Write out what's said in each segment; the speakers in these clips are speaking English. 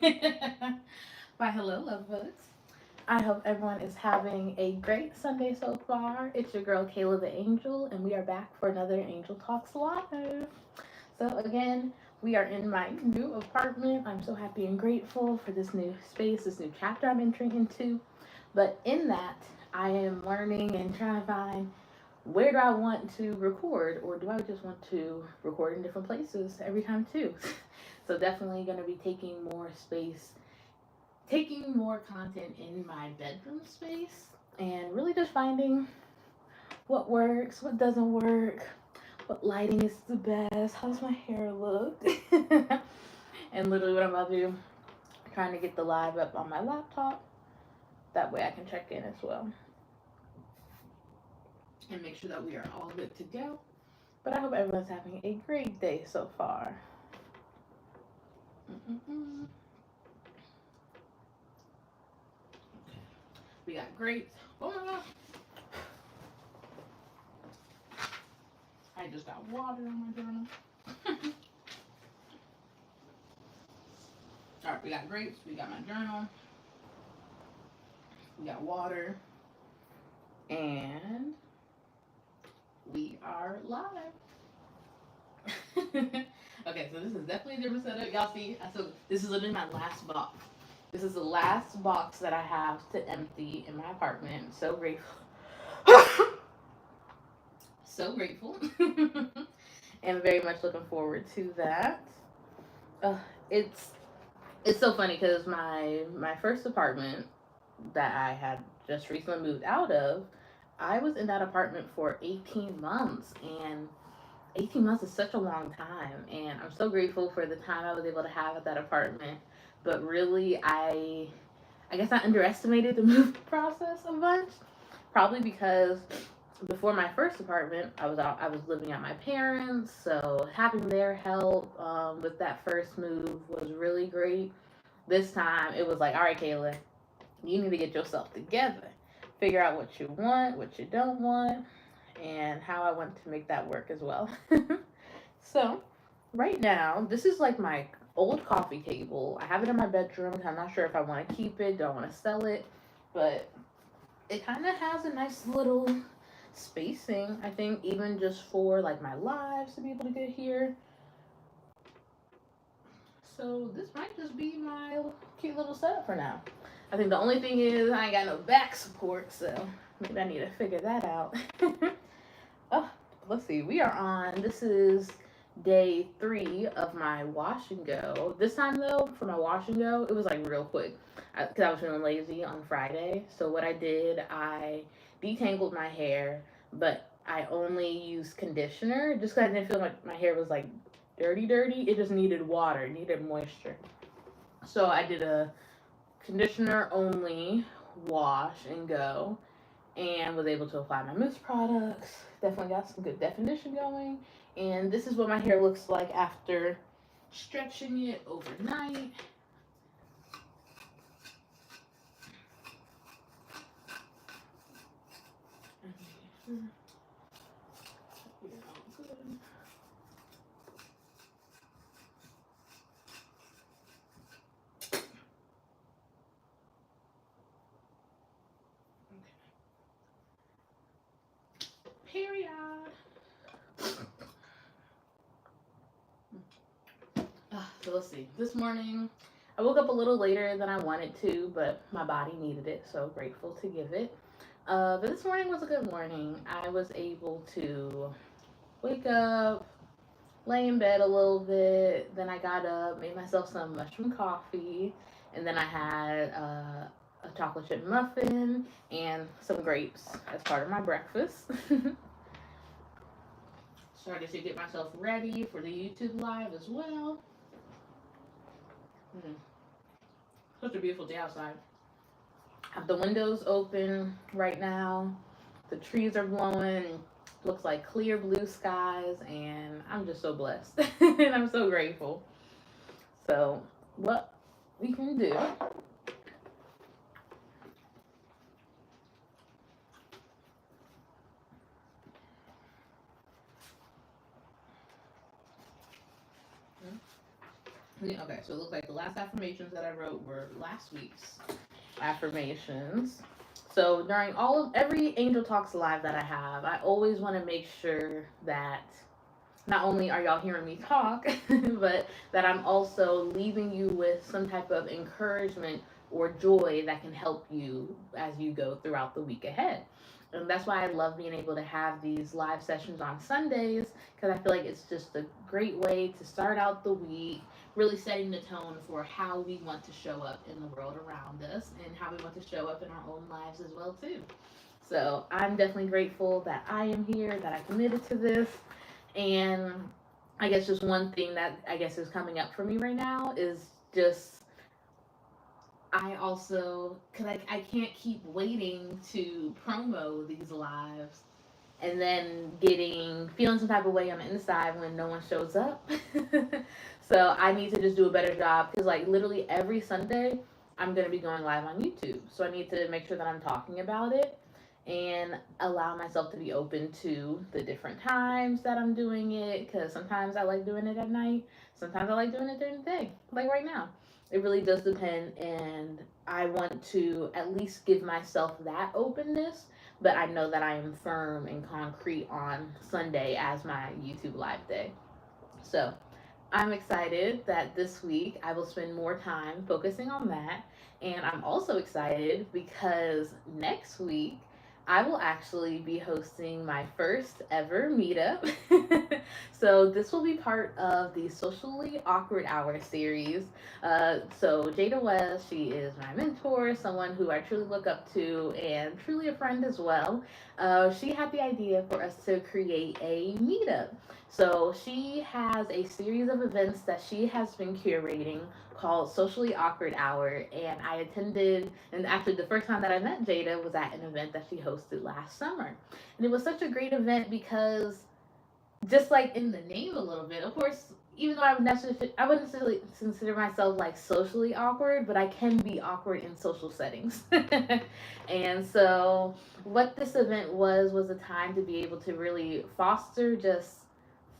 Why, hello, lovebugs. I hope everyone is having a great Sunday so far. It's your girl Kayla the Angel, and we are back for another Angel Talks Live. So, again, we are in my new apartment. I'm so happy and grateful for this new space, this new chapter I'm entering into. But in that, I am learning and trying to find where do I want to record, or do I just want to record in different places every time, too? So, definitely going to be taking more space, taking more content in my bedroom space, and really just finding what works, what doesn't work, what lighting is the best, how does my hair look, and literally what I'm about to do, trying to get the live up on my laptop. That way I can check in as well and make sure that we are all good to go. But I hope everyone's having a great day so far. Mm-mm-mm. We got grapes. Oh my gosh. I just got water on my journal. Alright, we got grapes, we got my journal, we got water, and we are live. Okay, so this is definitely a different setup. Y'all see, this is literally my last box. This is the last box that I have to empty in my apartment. So grateful. So grateful. And very much looking forward to that. Uh, it's it's so funny because my first apartment that I had just recently moved out of, I was in that apartment for 18 months, and 18 months is such a long time, and I'm so grateful for the time I was able to have at that apartment. But really, I guess I underestimated the move process a bunch, probably because before my first apartment, I was living at my parents, so having their help with that first move was really great. This time, it was like, all right, Kayla, you need to get yourself together, figure out what you want, what you don't want, and how I want to make that work as well. So, right now, this is like my old coffee table. I have it in my bedroom. I'm not sure if I want to keep it, don't want to sell it, but it kind of has a nice little spacing, I think, even just for like my lives to be able to get here. So this might just be my cute little setup for now. I think the only thing is I ain't got no back support, so maybe I need to figure that out. Oh, let's see. We are on. This is day 3 of my wash and go. This time though, for my wash and go, it was like real quick because I was feeling lazy on Friday. So what I did, I detangled my hair, but I only used conditioner just because I didn't feel like my hair was like dirty. It just needed water, it needed moisture. So I did a conditioner only wash and go, and was able to apply my mousse products. Definitely got some good definition going. And this is what my hair looks like after stretching it overnight. Period. So let's see. This morning, I woke up a little later than I wanted to, but my body needed it, so grateful to give it. But this morning was a good morning. I was able to wake up, lay in bed a little bit. Then I got up, made myself some mushroom coffee, and then I had a chocolate chip muffin and some grapes as part of my breakfast. Started to get myself ready for the YouTube live as well. Such a beautiful day outside. Have the windows open right now. The trees are blowing. Looks like clear blue skies, and I'm just so blessed. And I'm so grateful. So, what we can do. Okay, So it looks like the last affirmations that I wrote were last week's affirmations. So during every Angel Talks Live that I have, I always want to make sure that not only are y'all hearing me talk, but that I'm also leaving you with some type of encouragement or joy that can help you as you go throughout the week ahead. And that's why I love being able to have these live sessions on Sundays, because I feel like it's just a great way to start out the week, really setting the tone for how we want to show up in the world around us and how we want to show up in our own lives as well too. So I'm definitely grateful that I am here, that I committed to this. And I guess just one thing that I guess is coming up for me right now is just I also, because I can't keep waiting to promo these lives and then feeling some type of way on the inside when no one shows up. So I need to just do a better job because, like, literally every Sunday, I'm going to be going live on YouTube. So I need to make sure that I'm talking about it and allow myself to be open to the different times that I'm doing it, because sometimes I like doing it at night, sometimes I like doing it during the day, like right now. It really does depend, and I want to at least give myself that openness, but I know that I am firm and concrete on Sunday as my YouTube live day. So I'm excited that this week I will spend more time focusing on that. And I'm also excited because next week I will actually be hosting my first ever meetup. So this will be part of the Socially Awkward Hour series. So Jada West, she is my mentor, someone who I truly look up to, and truly a friend as well. She had the idea for us to create a meetup. So she has a series of events that she has been curating called Socially Awkward Hour, and I attended, and actually the first time that I met Jada was at an event that she hosted last summer. And it was such a great event because just like in the name a little bit, of course, even though I wouldn't necessarily consider myself like socially awkward, but I can be awkward in social settings. And so what this event was a time to be able to really foster just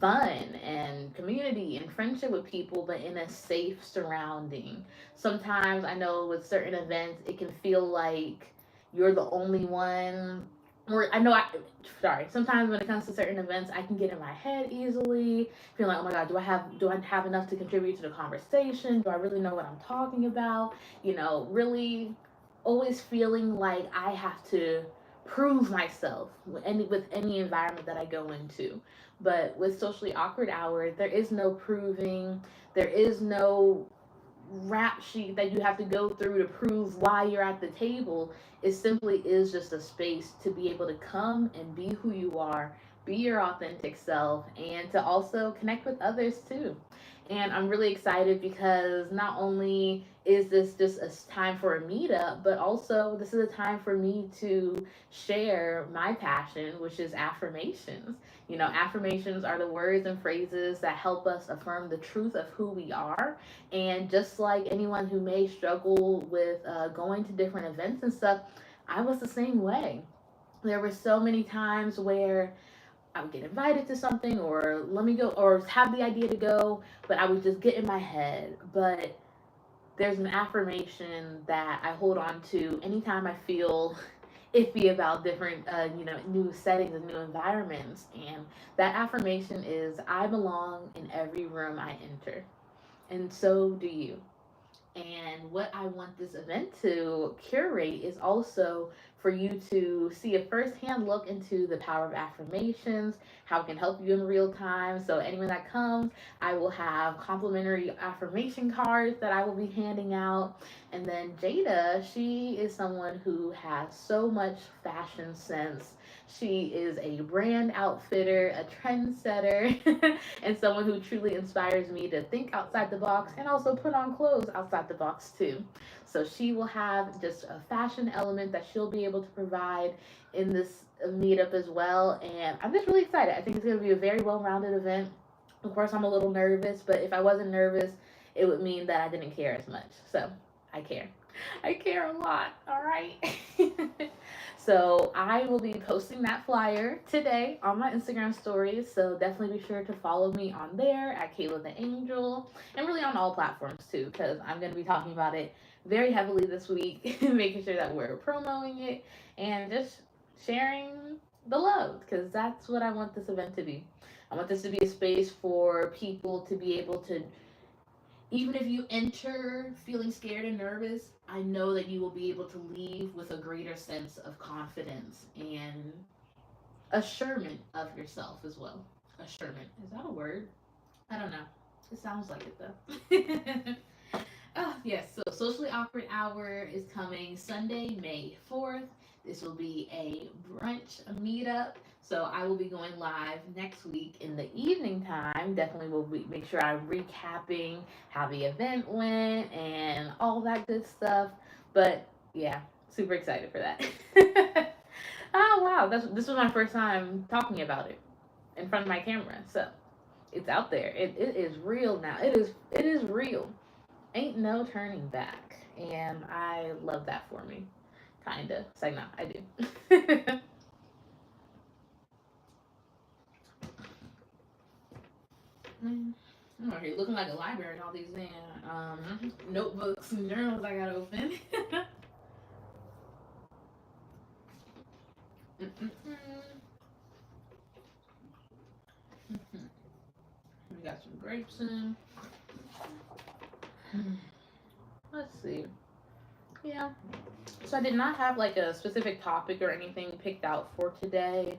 fun and community and friendship with people, but in a safe surrounding. Sometimes I know with certain events, it can feel like you're the only one. Or sorry. Sometimes when it comes to certain events, I can get in my head easily, feel like, oh my god, do I have enough to contribute to the conversation? Do I really know what I'm talking about? Really, always feeling like I have to prove myself with any environment that I go into. But with Socially Awkward Hour, there is no proving, there is no rap sheet that you have to go through to prove why you're at the table. It simply is just a space to be able to come and be who you are, be your authentic self, and to also connect with others too. And I'm really excited because not only is this just a time for a meetup, but also this is a time for me to share my passion, which is affirmations. Affirmations are the words and phrases that help us affirm the truth of who we are. And just like anyone who may struggle with going to different events and stuff, I was the same way. There were so many times where I would get invited to something or let me go or have the idea to go, but I would just get in my head. But there's an affirmation that I hold on to anytime I feel iffy about different, new settings and new environments. And that affirmation is, I belong in every room I enter. And so do you. And what I want this event to curate is also for you to see a firsthand look into the power of affirmations, how it can help you in real time. So, anyone that comes, I will have complimentary affirmation cards that I will be handing out. And then Jada, she is someone who has so much fashion sense. She is a brand outfitter, a trendsetter, and someone who truly inspires me to think outside the box and also put on clothes outside the box too. So she will have just a fashion element that she'll be able to provide in this meetup as well. And I'm just really excited. I think it's going to be a very well rounded event. Of course, I'm a little nervous, but if I wasn't nervous, it would mean that I didn't care as much. So I care. I care a lot, all right? So I will be posting that flyer today on my Instagram stories. So definitely be sure to follow me on there at Kayla the Angel, and really on all platforms too, because I'm going to be talking about it very heavily this week, making sure that we're promoting it and just sharing the love, because that's what I want this event to be. I want this to be a space for people to be able to, even if you enter feeling scared and nervous, I know that you will be able to leave with a greater sense of confidence and assurement of yourself as well. Assurement. Is that a word? I don't know. It sounds like it though. Oh, yes. So, Socially Awkward Hour is coming Sunday, May 4th. This will be a brunch meetup. So, I will be going live next week in the evening time. Definitely will make sure I'm recapping how the event went and all that good stuff. But yeah, super excited for that. Oh, wow. This was my first time talking about it in front of my camera. So, it's out there. It is real now. It is real. Ain't no turning back. And I love that for me. Kinda. It's like, no, I do. I'm over here looking like a library and all these notebooks and journals I got open. We got some grapes in. Let's see. Yeah. So I did not have like a specific topic or anything picked out for today.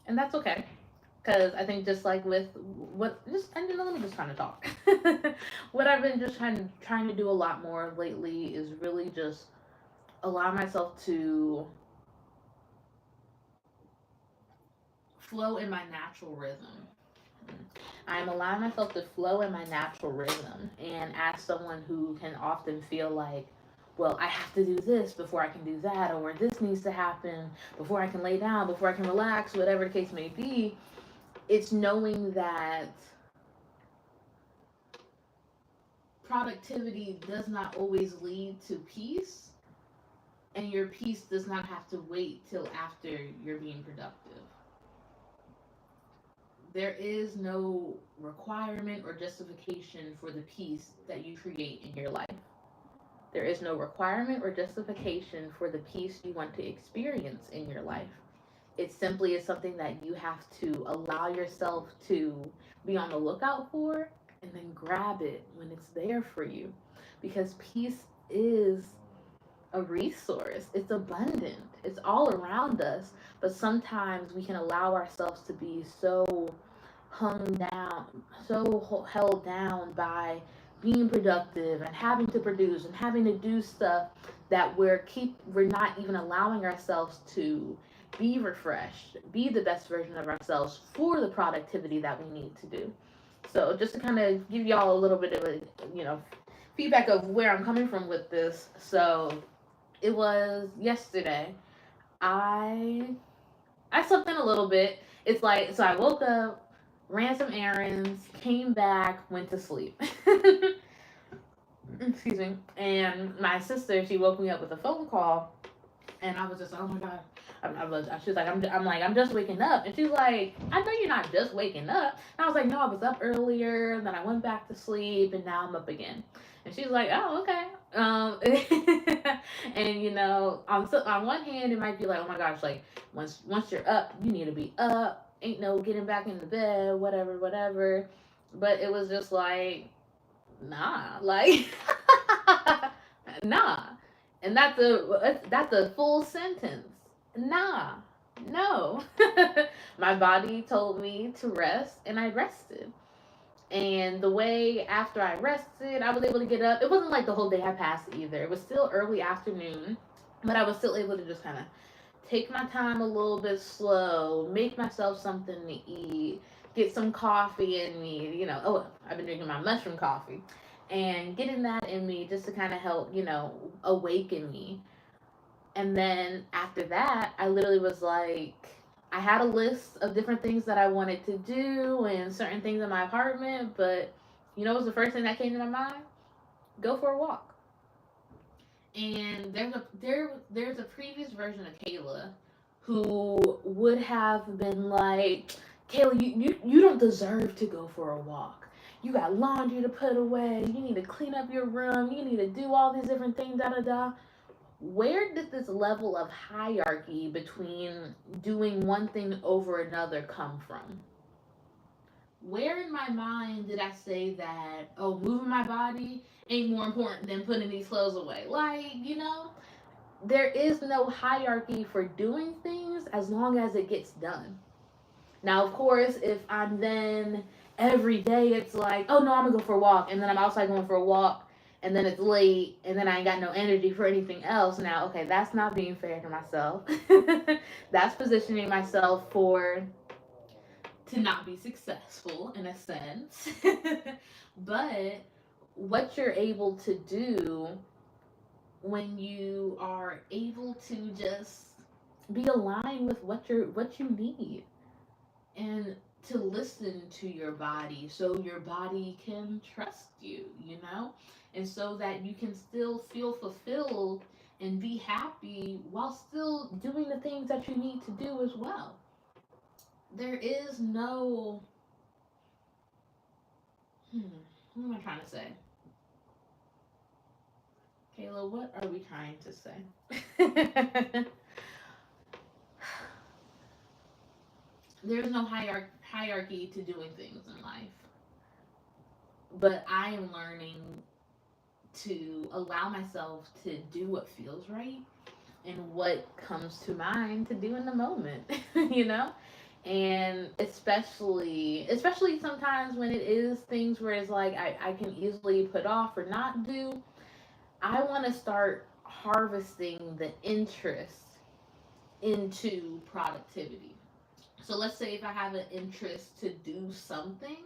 And that's okay. Because I think just like with what just and let me just kind of talk. What I've been just trying to do a lot more lately is really just allow myself to flow in my natural rhythm. I'm allowing myself to flow in my natural rhythm. And as someone who can often feel like, well, I have to do this before I can do that, or this needs to happen before I can lay down, before I can relax, whatever the case may be, it's knowing that productivity does not always lead to peace, and your peace does not have to wait till after you're being productive. There is no requirement or justification for the peace that you create in your life. There is no requirement or justification for the peace you want to experience in your life. It simply is something that you have to allow yourself to be on the lookout for and then grab it when it's there for you. Because peace is a resource, it's abundant, it's all around us. But sometimes we can allow ourselves to be so hung down, so held down by being productive and having to produce and having to do stuff that we're not even allowing ourselves to be refreshed, be the best version of ourselves for the productivity that we need to do. So just to kind of give y'all a little bit of a feedback of where I'm coming from with this. So it was yesterday. I I slept in a little bit. It's like, so I woke up, ran some errands, came back, went to sleep. Excuse me. And my sister, she woke me up with a phone call, and I was just like, oh my god. She was like, I'm just waking up. And she's like, I know you're not just waking up. And I was like, no, I was up earlier, then I went back to sleep, and now I'm up again. And she's like, oh, okay. And on one hand, it might be like, oh my gosh, like once you're up, you need to be up. Ain't no getting back into bed, whatever, whatever. But it was just like, nah, like, nah. And that's a full sentence. Nah, no. My body told me to rest, and I rested. And the way after I rested, I was able to get up. It wasn't like the whole day had passed either. It was still early afternoon, but I was still able to just kind of take my time a little bit slow, make myself something to eat, get some coffee in me. Oh, I've been drinking my mushroom coffee, and getting that in me just to kind of help, awaken me. And then after that, I literally was like, I had a list of different things that I wanted to do and certain things in my apartment, but what was the first thing that came to my mind? Go for a walk. And there's a previous version of Kayla who would have been like, Kayla, you don't deserve to go for a walk. You got laundry to put away. You need to clean up your room. You need to do all these different things, da da da. Where did this level of hierarchy between doing one thing over another come from? Where in my mind did I say that, oh, moving my body ain't more important than putting these clothes away? Like, there is no hierarchy for doing things as long as it gets done. Now, of course, if I'm then every day, it's like, oh no, I'm gonna go for a walk, and then I'm outside going for a walk, and then it's late, and then I ain't got no energy for anything else. Now, okay, that's not being fair to myself. That's positioning myself for to not be successful in a sense. But what you're able to do when you are able to just be aligned with what you need, and to listen to your body so your body can trust you, and so that you can still feel fulfilled and be happy while still doing the things that you need to do as well. There is no what am I trying to say? Kayla, what are we trying to say? There's no hierarchy to doing things in life. But I am learning to allow myself to do what feels right and what comes to mind to do in the moment, you know? And especially sometimes when it is things where it's like I can easily put off or not do, I want to start harvesting the interest into productivity. So let's say if I have an interest to do something,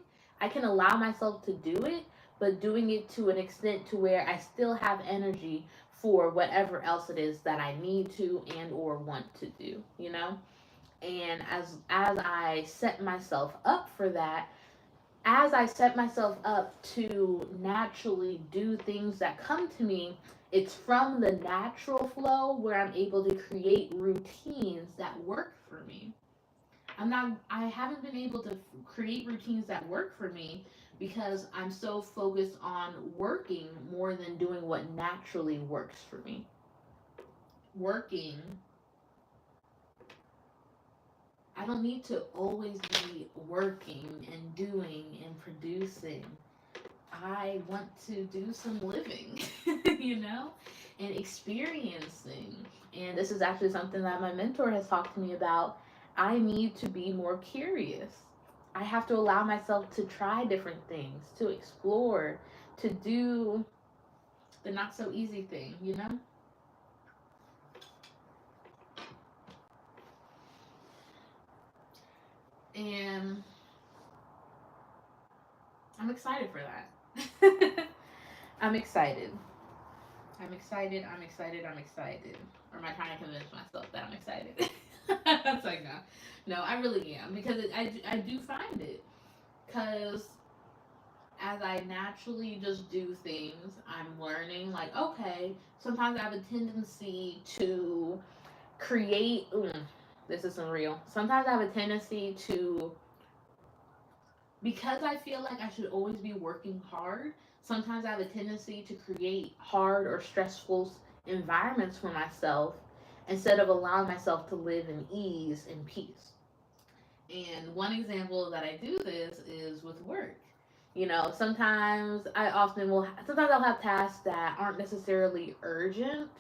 I can allow myself to do it, but doing it to an extent to where I still have energy for whatever else it is that I need to and or want to do. And as I set myself up for that, as I set myself up to naturally do things that come to me, it's from the natural flow where I'm able to create routines that work for me. I haven't been able to create routines that work for me because I'm so focused on working more than doing what naturally works for me. Working, I don't need to always be working and doing and producing. I want to do some living, you know, and experiencing. And this is actually something that my mentor has talked to me about. I need to be more curious. I have to allow myself to try different things, to explore, to do the not so easy thing. And I'm excited for that. I'm excited. I'm excited. I'm excited. I'm excited. Or am I trying to convince myself that I'm excited? It's like, no. No, I really am. Because I do find it. Because as I naturally just do things, I'm learning, like, okay, sometimes I have a tendency to create. This isn't real. Sometimes I have a tendency to, because I feel like I should always be working hard, sometimes I have a tendency to create hard or stressful environments for myself instead of allowing myself to live in ease and peace. And one example that I do this is with work. Sometimes I'll have tasks that aren't necessarily urgent,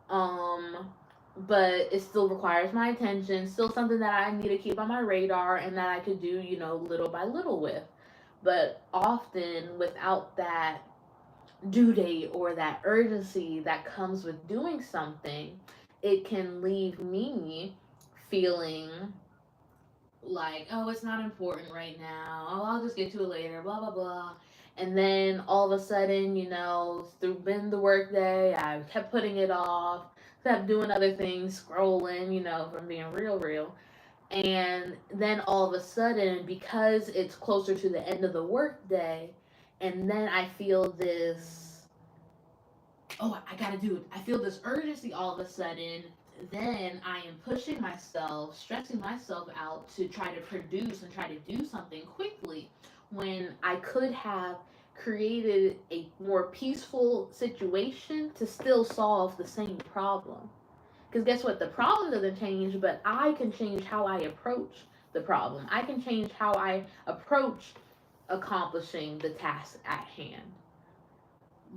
um, but it still requires my attention, still something that I need to keep on my radar and that I could do, little by little with. But often without that due date or that urgency that comes with doing something, it can leave me feeling like, oh, it's not important right now. Oh, I'll just get to it later, blah, blah, blah. And then all of a sudden, through been the work day, I kept putting it off, kept doing other things, scrolling, if I'm being real, real. And then all of a sudden, because it's closer to the end of the work day, and then I feel this, oh, I gotta do it. I feel this urgency all of a sudden. Then I am pushing myself, stressing myself out to try to produce and try to do something quickly when I could have created a more peaceful situation to still solve the same problem. Because guess what? The problem doesn't change, but I can change how I approach the problem. I can change how I approach accomplishing the task at hand.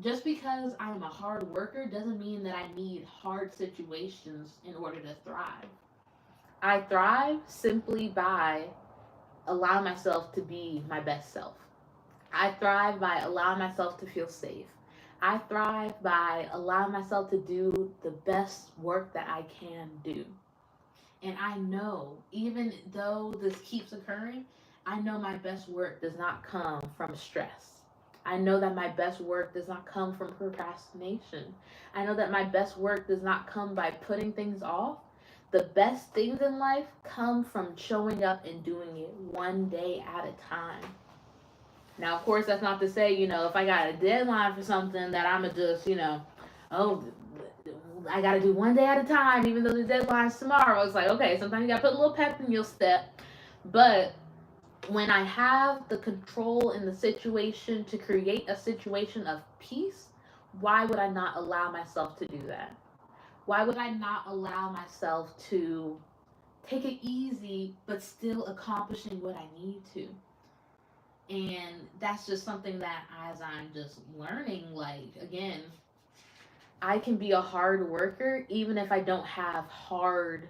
Just because I'm a hard worker doesn't mean that I need hard situations in order to thrive. I thrive simply by allowing myself to be my best self. I thrive by allowing myself to feel safe. I thrive by allowing myself to do the best work that I can do. And I know, even though this keeps occurring, I know my best work does not come from stress. I know that my best work does not come from procrastination. I know that my best work does not come by putting things off. The best things in life come from showing up and doing it one day at a time. Now, of course, that's not to say, if I got a deadline for something that I'm going to just, oh, I got to do one day at a time, even though the deadline's tomorrow. It's like, okay, sometimes you got to put a little pep in your step. But when I have the control in the situation to create a situation of peace, why would I not allow myself to do that? Why would I not allow myself to take it easy, but still accomplishing what I need to? And that's just something that as I'm just learning, like, again, I can be a hard worker even if I don't have hard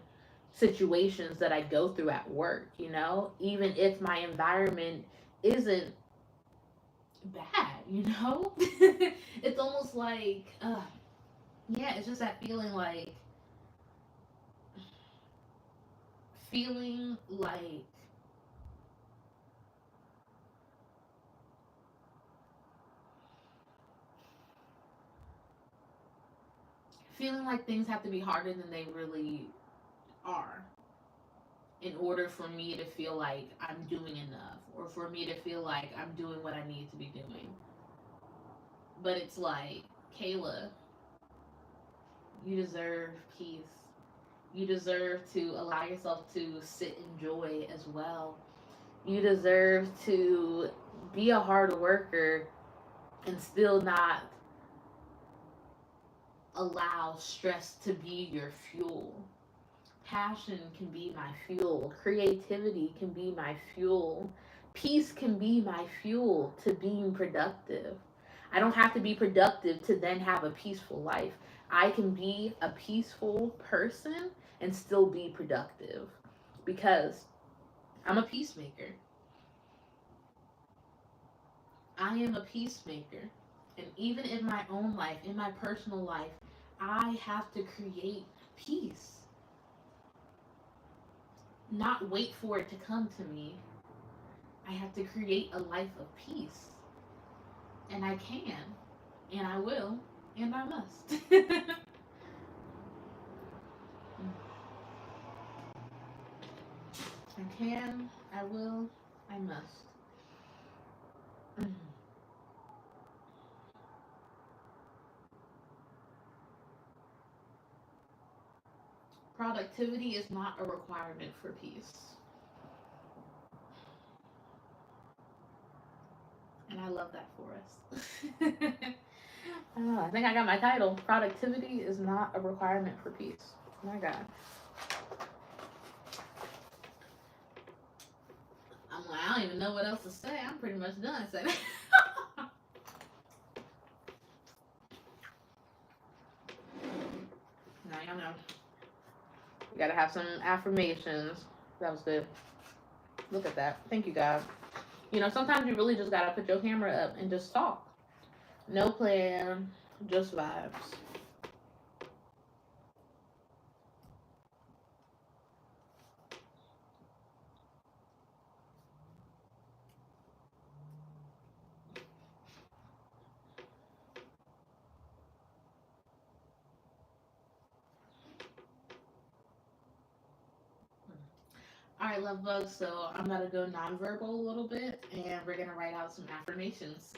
situations that I go through at work, even if my environment isn't bad, it's almost like, yeah, it's just that feeling like things have to be harder than they really are in order for me to feel like I'm doing enough or for me to feel like I'm doing what I need to be doing. But it's like, Kayla, you deserve peace. You deserve to allow yourself to sit in joy as well. You deserve to be a hard worker and still not allow stress to be your fuel. Passion can be my fuel. Creativity can be my fuel. Peace can be my fuel to being productive. I don't have to be productive to then have a peaceful life. I can be a peaceful person and still be productive because I'm a peacemaker. I am a peacemaker. And even in my own life, in my personal life, I have to create peace. Not wait for it to come to me. I have to create a life of peace. And I can, and I will, and I must. I can, I will, I must. Productivity is not a requirement for peace. And I love that for us. I think I got my title. Productivity is not a requirement for peace. Oh my God. I'm like, I don't even know what else to say. I'm pretty much done saying that. Now y'all know. You gotta have some affirmations. That was good. Look at that. Thank you, God. Sometimes you really just gotta put your camera up and just talk. No plan, just vibes. All right, love bugs. So I'm gonna go nonverbal a little bit, and we're gonna write out some affirmations.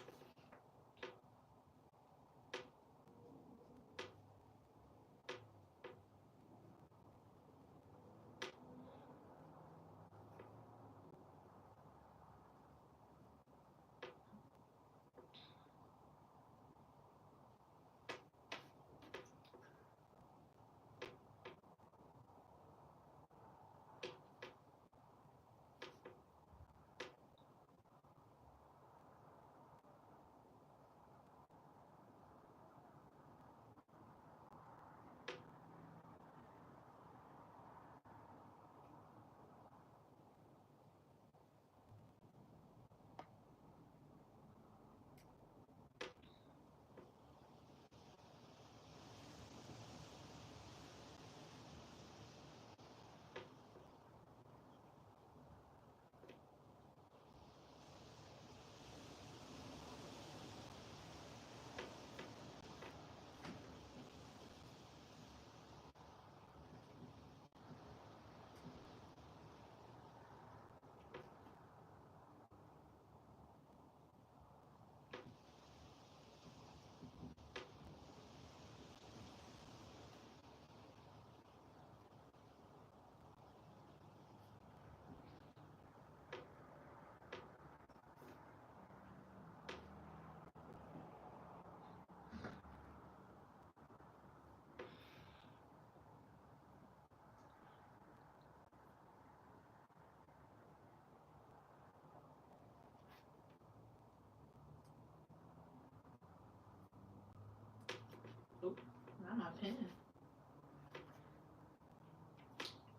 Not my pen.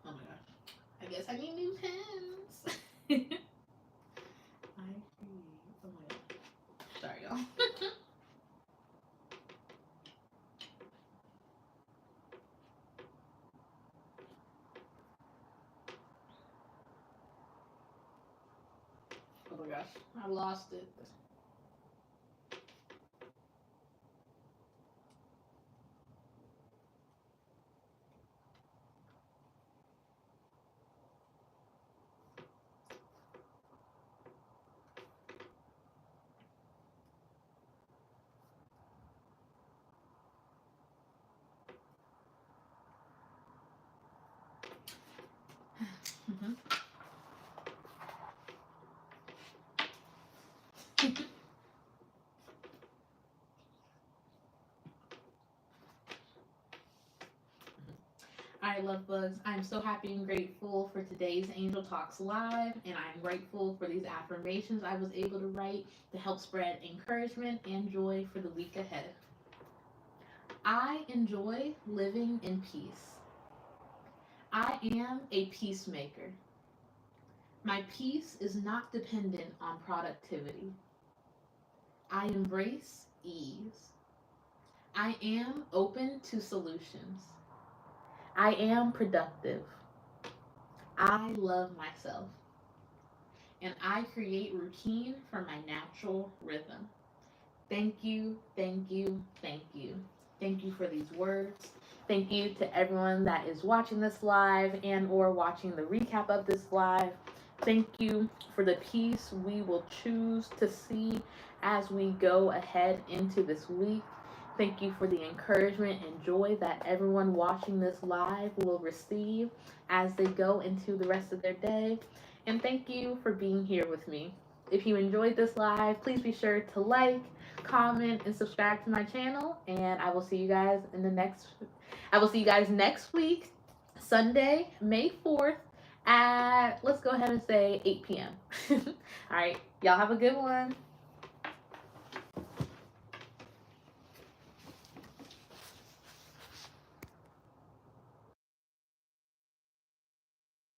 Oh my gosh. I guess I need new pens. I create. Oh my gosh. Sorry, y'all. Oh my gosh. I lost it. Mm-hmm. Alright, love bugs. I'm so happy and grateful for today's Angel Talks Live, and I'm grateful for these affirmations I was able to write to help spread encouragement and joy for the week ahead. I enjoy living in peace. I am a peacemaker. My peace is not dependent on productivity. I embrace ease. I am open to solutions. I am productive. I love myself. And I create routine for my natural rhythm. Thank you, thank you, thank you. Thank you for these words. Thank you to everyone that is watching this live and or watching the recap of this live. Thank you for the peace we will choose to see as we go ahead into this week. Thank you for the encouragement and joy that everyone watching this live will receive as they go into the rest of their day. And thank you for being here with me. If you enjoyed this live, please be sure to like, comment, and subscribe to my channel. And I will see you guys next week, Sunday, May 4th at, let's go ahead and say 8 p.m. All right. Y'all have a good one.